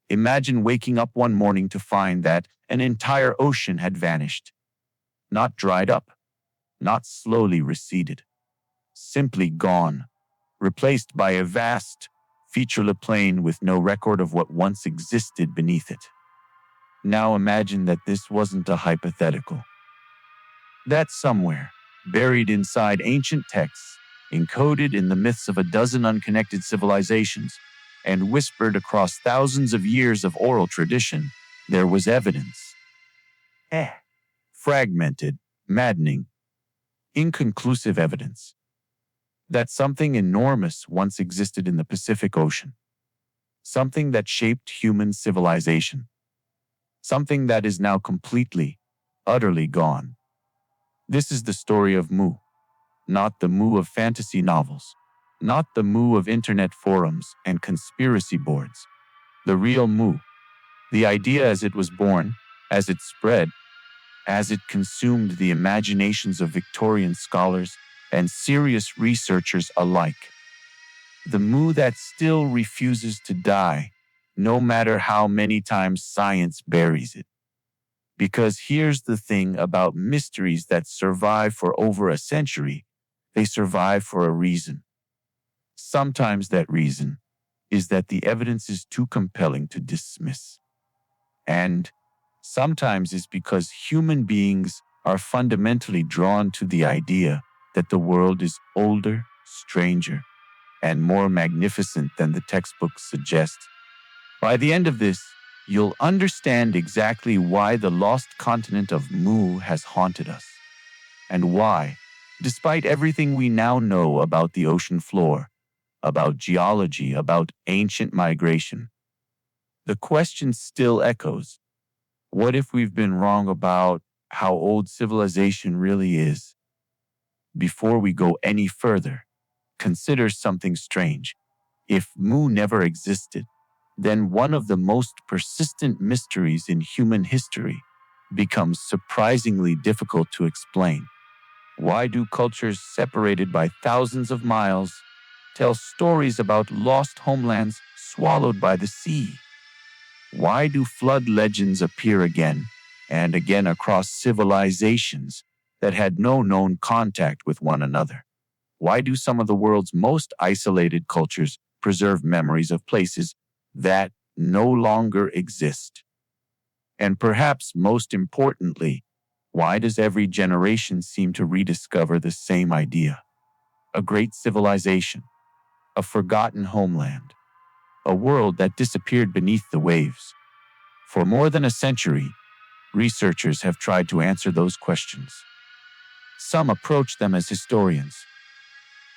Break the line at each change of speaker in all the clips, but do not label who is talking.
Imagine waking up one morning to find that an entire ocean had vanished. Not dried up, not slowly receded, simply gone, replaced by a vast, featureless plain with no record of what once existed beneath it. Now imagine that this wasn't a hypothetical. That somewhere, buried inside ancient texts, encoded in the myths of a dozen unconnected civilizations, and whispered across thousands of years of oral tradition, there was evidence. Fragmented, maddening, inconclusive evidence that something enormous once existed in the Pacific Ocean, something that shaped human civilization, something that is now completely, utterly gone. This is the story of Mu, not the Mu of fantasy novels, not the Mu of internet forums and conspiracy boards. The real Mu, the idea as it was born, as it spread, as it consumed the imaginations of Victorian scholars and serious researchers alike. The Mu that still refuses to die, no matter how many times science buries it. Because here's the thing about mysteries that survive for over a century, they survive for a reason. Sometimes that reason is that the evidence is too compelling to dismiss. And sometimes it's because human beings are fundamentally drawn to the idea that the world is older, stranger, and more magnificent than the textbooks suggest. By the end of this, you'll understand exactly why the lost continent of Mu has haunted us, and why, despite everything we now know about the ocean floor, about geology, about ancient migration, the question still echoes. What if we've been wrong about how old civilization really is? Before we go any further, consider something strange. If Mu never existed, then one of the most persistent mysteries in human history becomes surprisingly difficult to explain. Why do cultures separated by thousands of miles tell stories about lost homelands swallowed by the sea? Why do flood legends appear again and again across civilizations that had no known contact with one another? Why do some of the world's most isolated cultures preserve memories of places that no longer exist? And perhaps most importantly, why does every generation seem to rediscover the same idea? A great civilization, a forgotten homeland, a world that disappeared beneath the waves. For more than a century, researchers have tried to answer those questions. Some approach them as historians,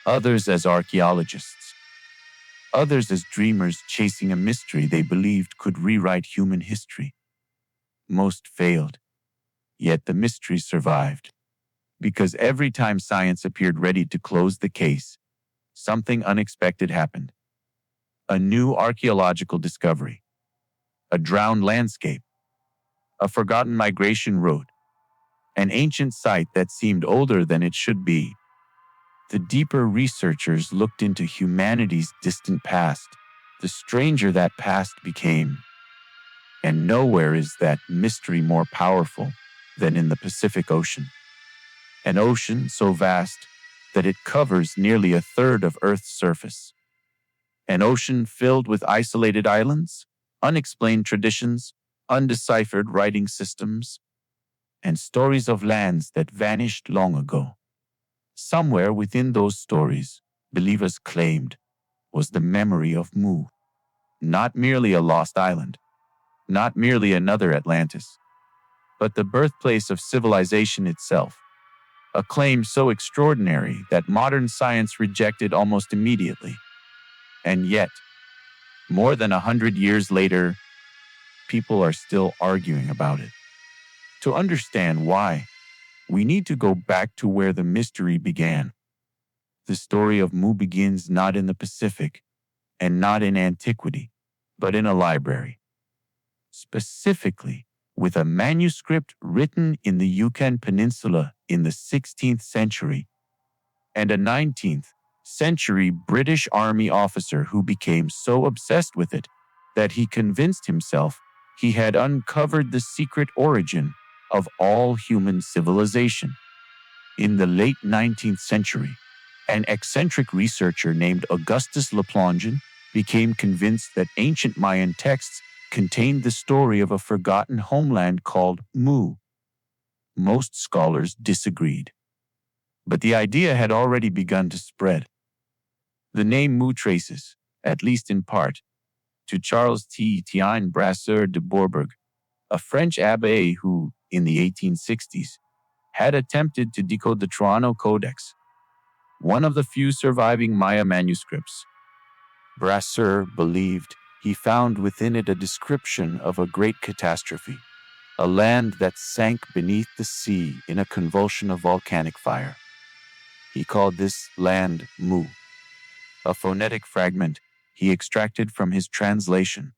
others as archaeologists, others as dreamers chasing a mystery they believed could rewrite human history. Most failed, yet the mystery survived, because every time science appeared ready to close the case, something unexpected happened. A new archaeological discovery, a drowned landscape, a forgotten migration route, an ancient site that seemed older than it should be. The deeper researchers looked into humanity's distant past, the stranger that past became. And nowhere is that mystery more powerful than in the Pacific Ocean. An ocean so vast that it covers nearly a third of Earth's surface. An ocean filled with isolated islands, unexplained traditions, undeciphered writing systems, and stories of lands that vanished long ago. Somewhere within those stories, believers claimed, was the memory of Mu. Not merely a lost island, not merely another Atlantis, but the birthplace of civilization itself. A claim so extraordinary that modern science rejected almost immediately. And yet, more than 100 years later, people are still arguing about it. To understand why, we need to go back to where the mystery began. The story of Mu begins not in the Pacific and not in antiquity, but in a library. Specifically, with a manuscript written in the Yukon Peninsula in the 16th century, and a 19th century British Army officer who became so obsessed with it that he convinced himself he had uncovered the secret origin of all human civilization. In the late 19th century, an eccentric researcher named Augustus Laplongeon became convinced that ancient Mayan texts contained the story of a forgotten homeland called Mu. Most scholars disagreed, but the idea had already begun to spread. The name Mu traces, at least in part, to Charles Etienne Brasseur de Bourbourg, a French abbé who, in the 1860s, had attempted to decode the Toronto Codex, one of the few surviving Maya manuscripts. Brasseur believed he found within it a description of a great catastrophe, a land that sank beneath the sea in a convulsion of volcanic fire. He called this land Mu, a phonetic fragment he extracted from his translation.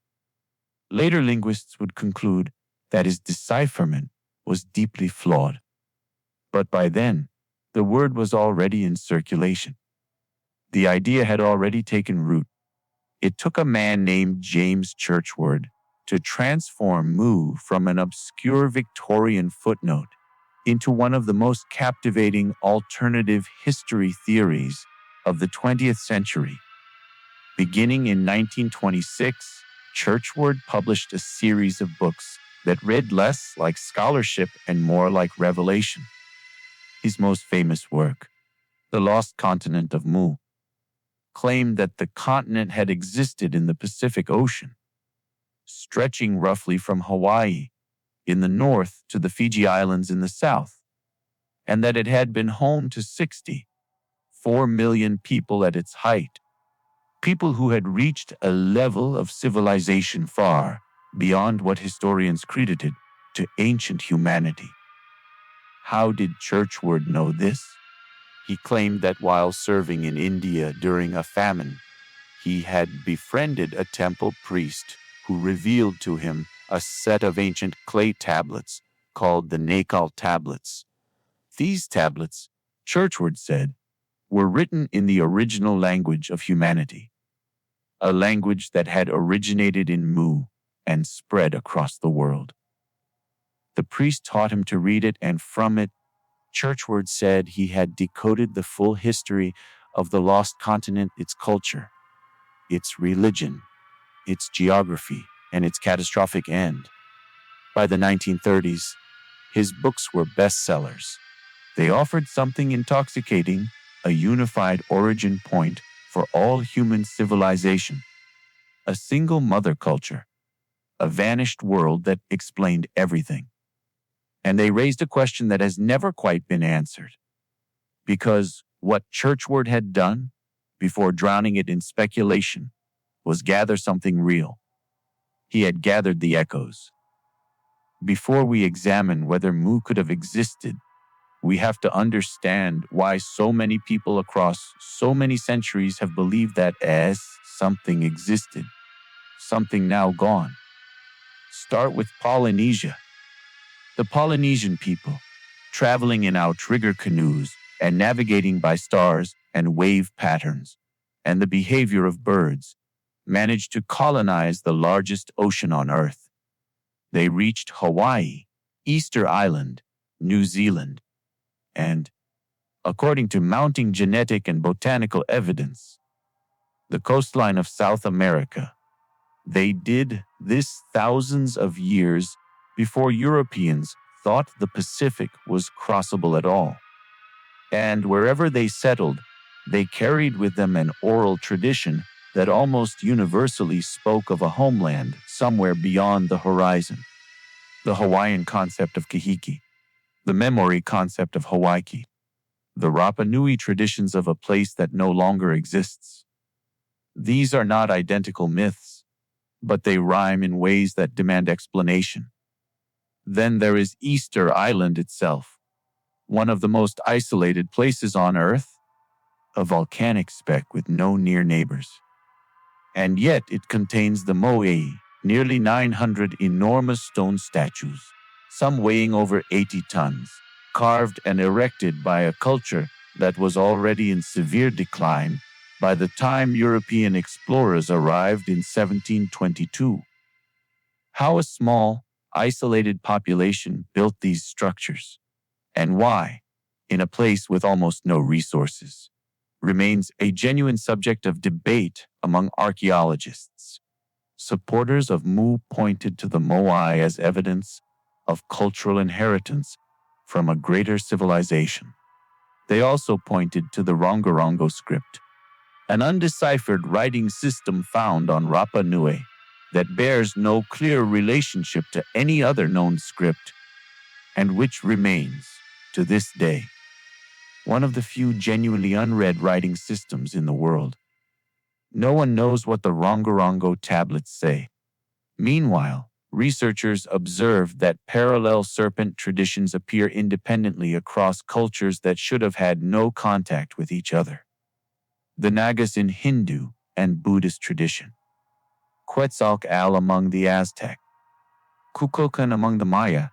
Later linguists would conclude that his decipherment was deeply flawed. But by then, the word was already in circulation. The idea had already taken root. It took a man named James Churchward to transform Mu from an obscure Victorian footnote into one of the most captivating alternative history theories of the 20th century. Beginning in 1926, Churchward published a series of books that read less like scholarship and more like revelation. His most famous work, The Lost Continent of Mu, claimed that the continent had existed in the Pacific Ocean, stretching roughly from Hawaii in the north to the Fiji Islands in the south, and that it had been home to 64 million people at its height, people who had reached a level of civilization far beyond what historians credited to ancient humanity. How did Churchward know this? He claimed that while serving in India during a famine, he had befriended a temple priest who revealed to him a set of ancient clay tablets called the Nakal tablets. These tablets, Churchward said, were written in the original language of humanity, a language that had originated in Mu and spread across the world. The priest taught him to read it, and from it, Churchward said he had decoded the full history of the lost continent, its culture, its religion, its geography, and its catastrophic end. By the 1930s, his books were bestsellers. They offered something intoxicating, a unified origin point for all human civilization, a single mother culture, a vanished world that explained everything. And they raised a question that has never quite been answered. Because what Churchward had done, before drowning it in speculation, was gather something real. He had gathered the echoes. Before we examine whether Mu could have existed, we have to understand why so many people across so many centuries have believed that as something existed, something now gone. Start with Polynesia. The Polynesian people, traveling in outrigger canoes and navigating by stars and wave patterns, and the behavior of birds, managed to colonize the largest ocean on Earth. They reached Hawaii, Easter Island, New Zealand, and, according to mounting genetic and botanical evidence, the coastline of South America. They did this thousands of years before Europeans thought the Pacific was crossable at all. And wherever they settled, they carried with them an oral tradition that almost universally spoke of a homeland somewhere beyond the horizon. The Hawaiian concept of Kahiki, the Memory concept of Hawaii, the Rapa Nui traditions of a place that no longer exists. These are not identical myths, but they rhyme in ways that demand explanation. Then there is Easter Island itself, one of the most isolated places on Earth, a volcanic speck with no near neighbors. And yet it contains the moai, nearly 900 enormous stone statues, some weighing over 80 tons, carved and erected by a culture that was already in severe decline by the time European explorers arrived in 1722. How a small, isolated population built these structures, and why, in a place with almost no resources, remains a genuine subject of debate among archaeologists. Supporters of Mu pointed to the Moai as evidence of cultural inheritance from a greater civilization. They also pointed to the Rongorongo script, an undeciphered writing system found on Rapa Nui that bears no clear relationship to any other known script, and which remains, to this day, one of the few genuinely unread writing systems in the world. No one knows what the Rongorongo tablets say. Meanwhile, researchers observed that parallel serpent traditions appear independently across cultures that should have had no contact with each other. The Nagas in Hindu and Buddhist tradition, Quetzalcoatl among the Aztec, Kukulkan among the Maya.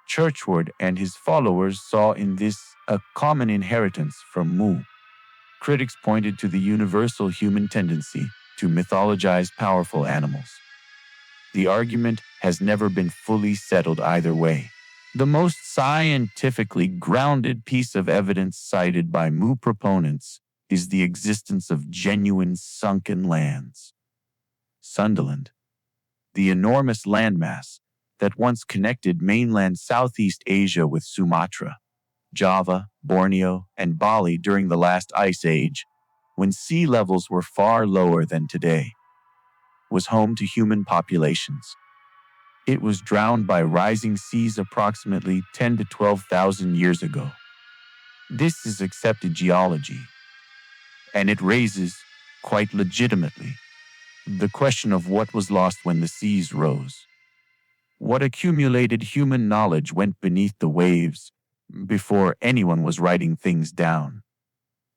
Churchward and his followers saw in this a common inheritance from Mu. Critics pointed to the universal human tendency to mythologize powerful animals. The argument has never been fully settled either way. The most scientifically grounded piece of evidence cited by Mu proponents is the existence of genuine sunken lands. Sunderland, the enormous landmass that once connected mainland Southeast Asia with Sumatra, Java, Borneo, and Bali during the last ice age, when sea levels were far lower than today, was home to human populations. It was drowned by rising seas approximately 10 to 12,000 years ago. This is accepted geology, and it raises, quite legitimately, the question of what was lost when the seas rose. What accumulated human knowledge went beneath the waves before anyone was writing things down?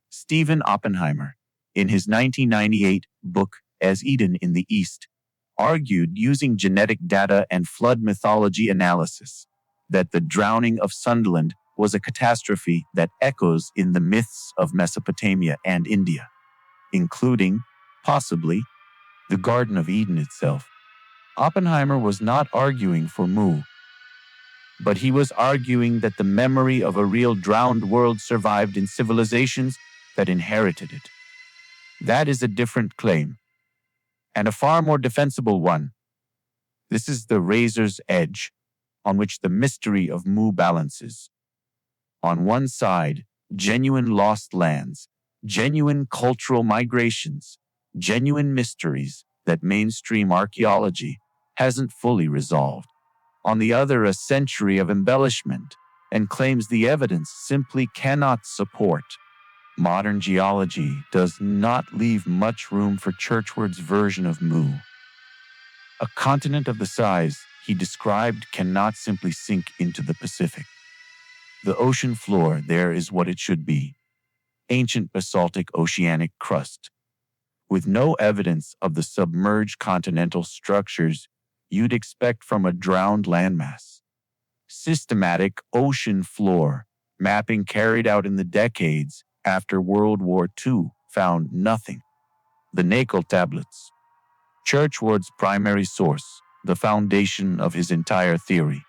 Stephen Oppenheimer, in his 1998 book As Eden in the East, argued using genetic data and flood mythology analysis that the drowning of Sunderland was a catastrophe that echoes in the myths of Mesopotamia and India, including, possibly, the Garden of Eden itself. Oppenheimer was not arguing for Mu, but he was arguing that the memory of a real drowned world survived in civilizations that inherited it. That is a different claim, and a far more defensible one. This is the razor's edge on which the mystery of Mu balances. On one side, genuine lost lands, genuine cultural migrations, genuine mysteries that mainstream archaeology hasn't fully resolved. On the other, a century of embellishment and claims the evidence simply cannot support. Modern geology does not leave much room for Churchward's version of Mu. A continent of the size he described cannot simply sink into the Pacific. The ocean floor there is what it should be: ancient basaltic oceanic crust, with no evidence of the submerged continental structures you'd expect from a drowned landmass. Systematic ocean floor mapping carried out in the decades after World War II found nothing. The Nakel tablets, Churchward's primary source, the foundation of his entire theory,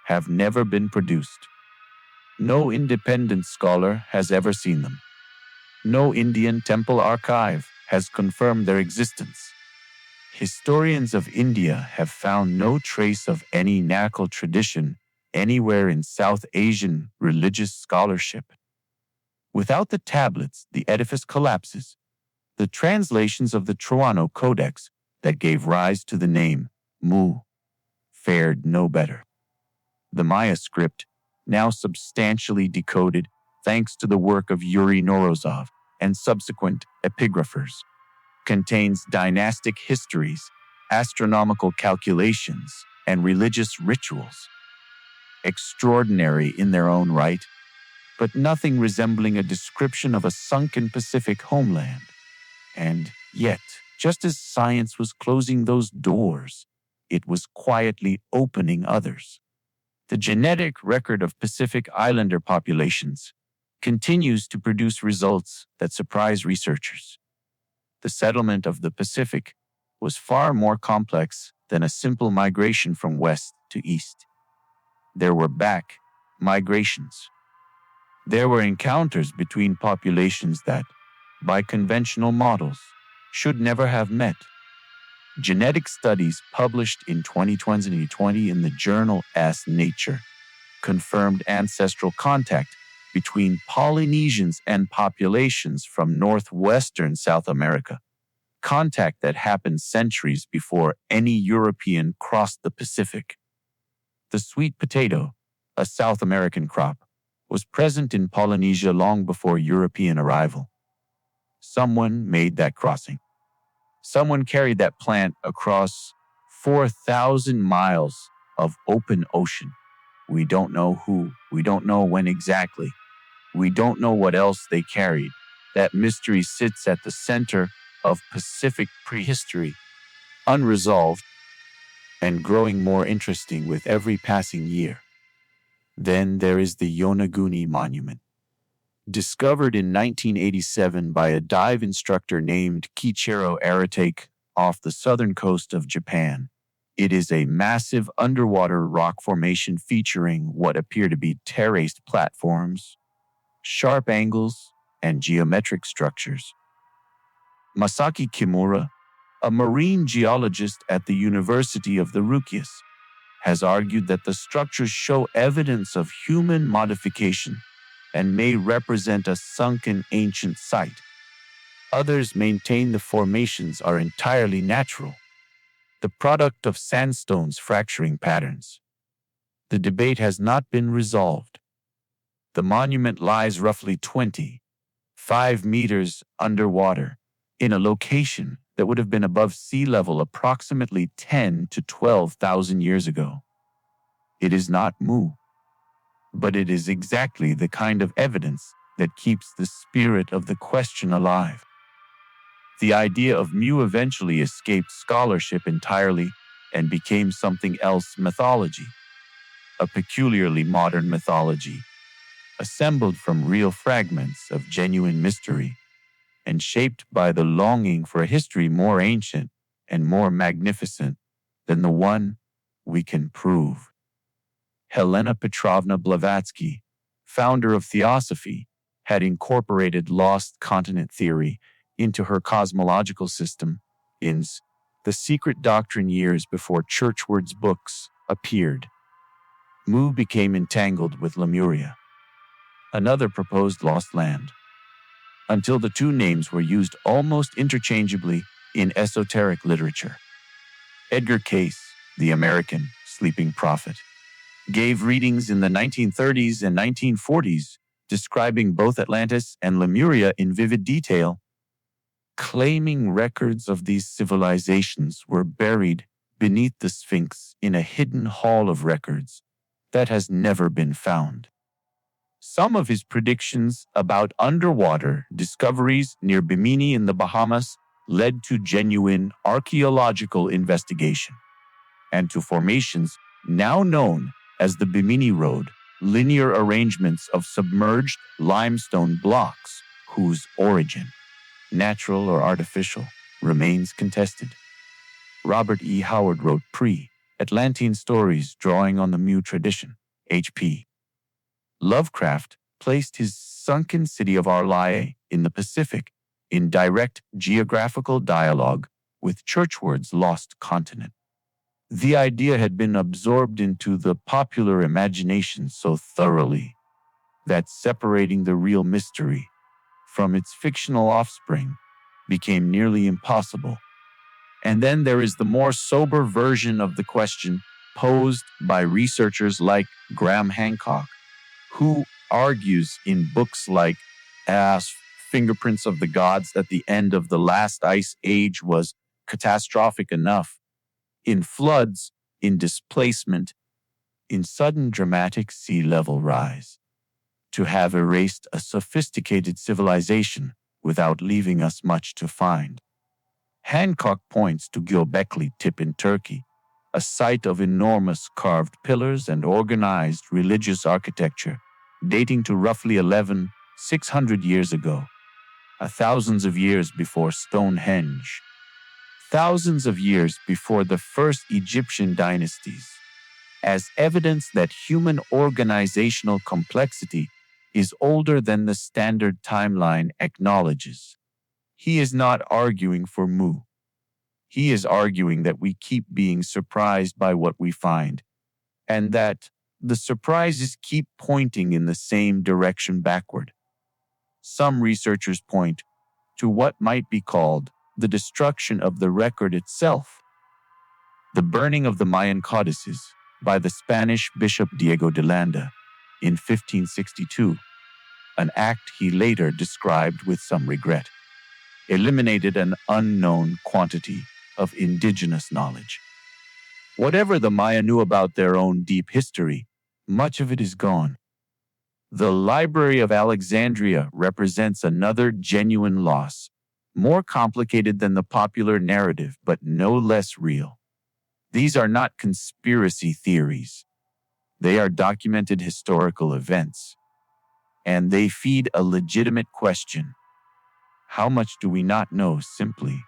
have never been produced. No independent scholar has ever seen them. No Indian temple archive has confirmed their existence. Historians of India have found no trace of any Nakel tradition anywhere in South Asian religious scholarship. Without the tablets, the edifice collapses. The translations of the Troano Codex that gave rise to the name Mu fared no better. The Maya script, now substantially decoded thanks to the work of Yuri Norozov and subsequent epigraphers, contains dynastic histories, astronomical calculations, and religious rituals. Extraordinary in their own right, but nothing resembling a description of a sunken Pacific homeland. And yet, just as science was closing those doors, it was quietly opening others. The genetic record of Pacific Islander populations continues to produce results that surprise researchers. The settlement of the Pacific was far more complex than a simple migration from west to east. There were back migrations. There were encounters between populations that, by conventional models, should never have met. Genetic studies published in 2020 in the journal Nature confirmed ancestral contact between Polynesians and populations from northwestern South America, contact that happened centuries before any European crossed the Pacific. The sweet potato, a South American crop, was present in Polynesia long before European arrival. Someone made that crossing. Someone carried that plant across 4,000 miles of open ocean. We don't know who. We don't know when exactly. We don't know what else they carried. That mystery sits at the center of Pacific prehistory, unresolved and growing more interesting with every passing year. Then there is the Yonaguni Monument. Discovered in 1987 by a dive instructor named Kiichiro Aratake off the southern coast of Japan, it is a massive underwater rock formation featuring what appear to be terraced platforms, sharp angles, and geometric structures. Masaki Kimura, a marine geologist at the University of the Ryukyus, has argued that the structures show evidence of human modification and may represent a sunken ancient site. Others maintain the formations are entirely natural, the product of sandstone's fracturing patterns. The debate has not been resolved. The monument lies roughly 25 meters underwater in a location that would have been above sea level approximately 10 to 12,000 years ago. It is not Mu, but it is exactly the kind of evidence that keeps the spirit of the question alive. The idea of Mu eventually escaped scholarship entirely and became something else: mythology, a peculiarly modern mythology, assembled from real fragments of genuine mystery and shaped by the longing for a history more ancient and more magnificent than the one we can prove. Helena Petrovna Blavatsky, founder of Theosophy, had incorporated lost continent theory into her cosmological system in The Secret Doctrine years before Churchward's books appeared. Mu became entangled with Lemuria, another proposed lost land, until the two names were used almost interchangeably in esoteric literature. Edgar Cayce, the American sleeping prophet, gave readings in the 1930s and 1940s describing both Atlantis and Lemuria in vivid detail, claiming records of these civilizations were buried beneath the Sphinx in a hidden hall of records that has never been found. Some of his predictions about underwater discoveries near Bimini in the Bahamas led to genuine archaeological investigation and to formations now known as the Bimini Road, linear arrangements of submerged limestone blocks whose origin, natural or artificial, remains contested. Robert E. Howard wrote Pre-Atlantean stories drawing on the Mu tradition. H.P. Lovecraft placed his sunken city of Arlaye in the Pacific in direct geographical dialogue with Churchward's lost continent. The idea had been absorbed into the popular imagination so thoroughly that separating the real mystery from its fictional offspring became nearly impossible. And then there is the more sober version of the question posed by researchers like Graham Hancock, who argues in books like Fingerprints of the Gods that the end of the last ice age was catastrophic enough, in floods, in displacement, in sudden dramatic sea level rise, to have erased a sophisticated civilization without leaving us much to find. Hancock points to Göbekli Tepe in Turkey, a site of enormous carved pillars and organized religious architecture dating to roughly 11,600 years ago. thousands of years before Stonehenge, thousands of years before the first Egyptian dynasties, as evidence that human organizational complexity is older than the standard timeline acknowledges. He is not arguing for Mu. He is arguing that we keep being surprised by what we find, and that the surprises keep pointing in the same direction backward. Some researchers point to what might be called the destruction of the record itself, the burning of the Mayan codices by the Spanish Bishop Diego de Landa in 1562, an act he later described with some regret, eliminated an unknown quantity of indigenous knowledge. Whatever the Maya knew about their own deep history, much of it is gone. The Library of Alexandria represents another genuine loss, more complicated than the popular narrative, but no less real. These are not conspiracy theories. They are documented historical events, and they feed a legitimate question. How much do we not know simply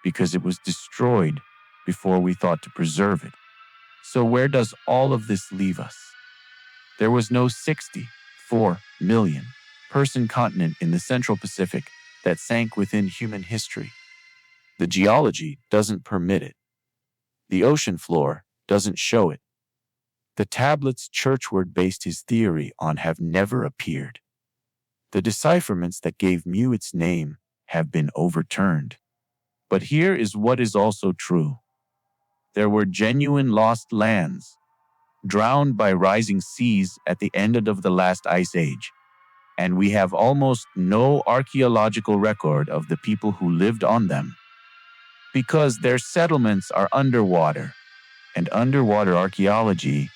because it was destroyed before we thought to preserve it? So where does all of this leave us? There was no 64 million person continent in the Central Pacific that sank within human history. The geology doesn't permit it. The ocean floor doesn't show it. The tablets Churchward based his theory on have never appeared. The decipherments that gave Mu its name have been overturned. But here is what is also true. There were genuine lost lands, drowned by rising seas at the end of the last ice age, and we have almost no archaeological record of the people who lived on them, because their settlements are underwater, and underwater archaeology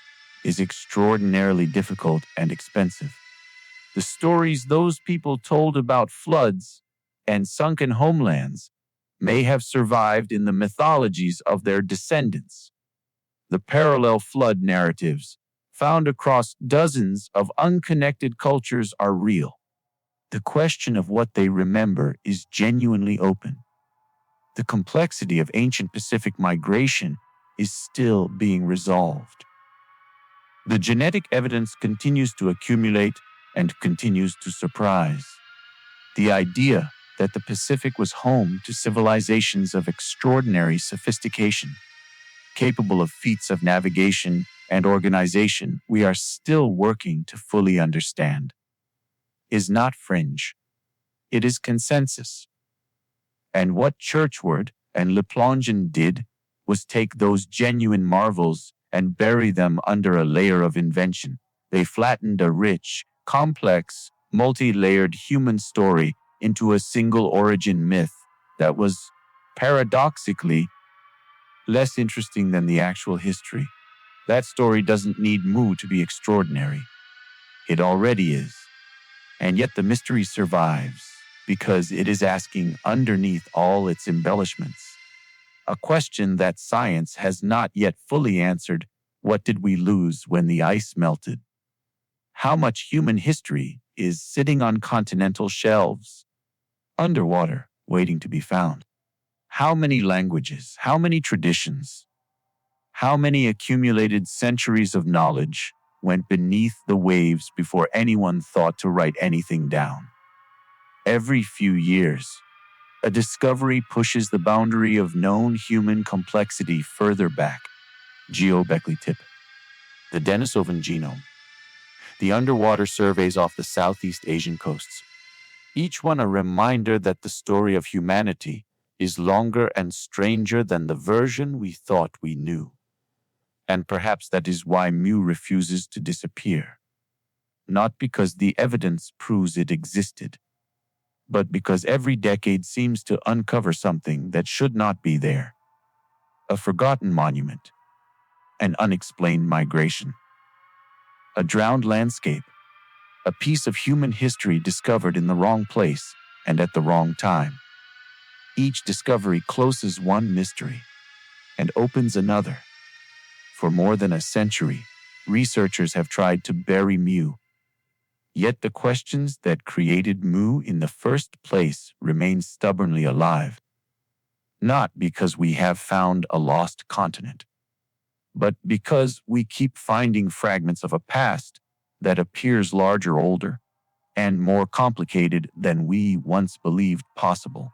is extraordinarily difficult and expensive. The stories those people told about floods and sunken homelands may have survived in the mythologies of their descendants. The parallel flood narratives found across dozens of unconnected cultures are real. The question of what they remember is genuinely open. The complexity of ancient Pacific migration is still being resolved. The genetic evidence continues to accumulate and continues to surprise. The idea that the Pacific was home to civilizations of extraordinary sophistication, capable of feats of navigation and organization we are still working to fully understand, is not fringe. It is consensus. And what Churchward and Le Plongeon did was take those genuine marvels and bury them under a layer of invention. They flattened a rich, complex, multi-layered human story into a single origin myth that was, paradoxically, less interesting than the actual history. That story doesn't need Mu to be extraordinary. It already is. And yet the mystery survives because it is asking underneath all its embellishments a question that science has not yet fully answered. What did we lose when the ice melted? How much human history is sitting on continental shelves, underwater, waiting to be found? How many languages, how many traditions, how many accumulated centuries of knowledge went beneath the waves before anyone thought to write anything down? Every few years, a discovery pushes the boundary of known human complexity further back. Geo-Beckley tip. The Denisovan genome. The underwater surveys off the Southeast Asian coasts. Each one a reminder that the story of humanity is longer and stranger than the version we thought we knew. And perhaps that is why Mu refuses to disappear. Not because the evidence proves it existed, but because every decade seems to uncover something that should not be there. A forgotten monument, an unexplained migration, a drowned landscape, a piece of human history discovered in the wrong place and at the wrong time. Each discovery closes one mystery and opens another. For more than a century, researchers have tried to bury Mu, Yet the questions that created Mu in the first place remain stubbornly alive. Not because we have found a lost continent, but because we keep finding fragments of a past that appears larger, older, and more complicated than we once believed possible.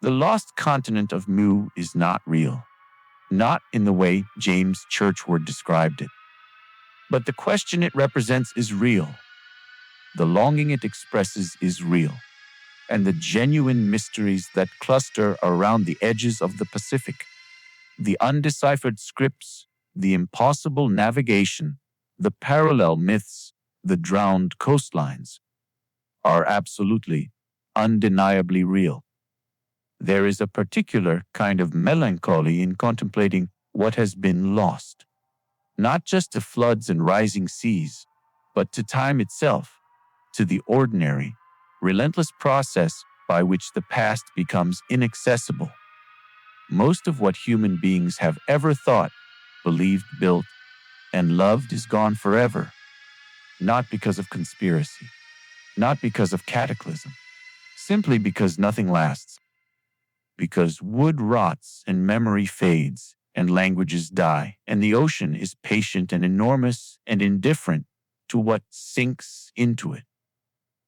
The lost continent of Mu is not real, not in the way James Churchward described it. But the question it represents is real. The longing it expresses is real. And the genuine mysteries that cluster around the edges of the Pacific, the undeciphered scripts, the impossible navigation, the parallel myths, the drowned coastlines, are absolutely, undeniably real. There is a particular kind of melancholy in contemplating what has been lost, not just to floods and rising seas, but to time itself, to the ordinary, relentless process by which the past becomes inaccessible. Most of what human beings have ever thought, believed, built, and loved is gone forever, not because of conspiracy, not because of cataclysm, simply because nothing lasts. Because wood rots and memory fades and languages die, and the ocean is patient and enormous and indifferent to what sinks into it.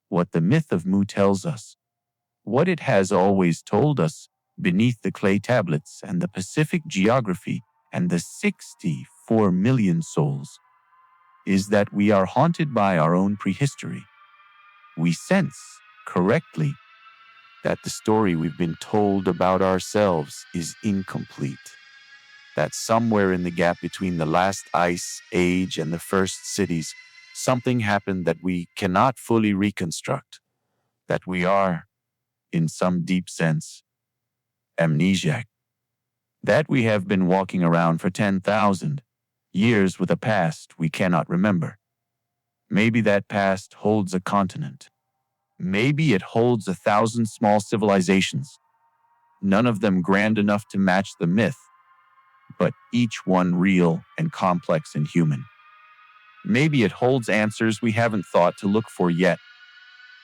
What the myth of Mu tells us, what it has always told us beneath the clay tablets and the Pacific geography and the 64 million souls, is that we are haunted by our own prehistory. We sense, correctly, that the story we've been told about ourselves is incomplete. That somewhere in the gap between the last ice age and the first cities, something happened that we cannot fully reconstruct. That we are, in some deep sense, amnesiac. That we have been walking around for 10,000 years with a past we cannot remember. Maybe that past holds a continent. Maybe it holds 1,000 small civilizations, none of them grand enough to match the myth, but each one real and complex and human. Maybe it holds answers we haven't thought to look for yet.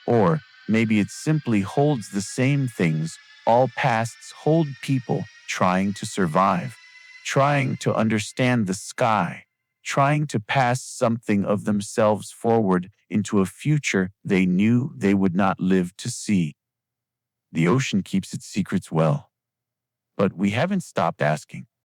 Or maybe it simply holds the same things all pasts hold: people trying to survive, trying to understand the sky, trying to pass something of themselves forward into a future they knew they would not live to see. The ocean keeps its secrets well, but we haven't stopped asking.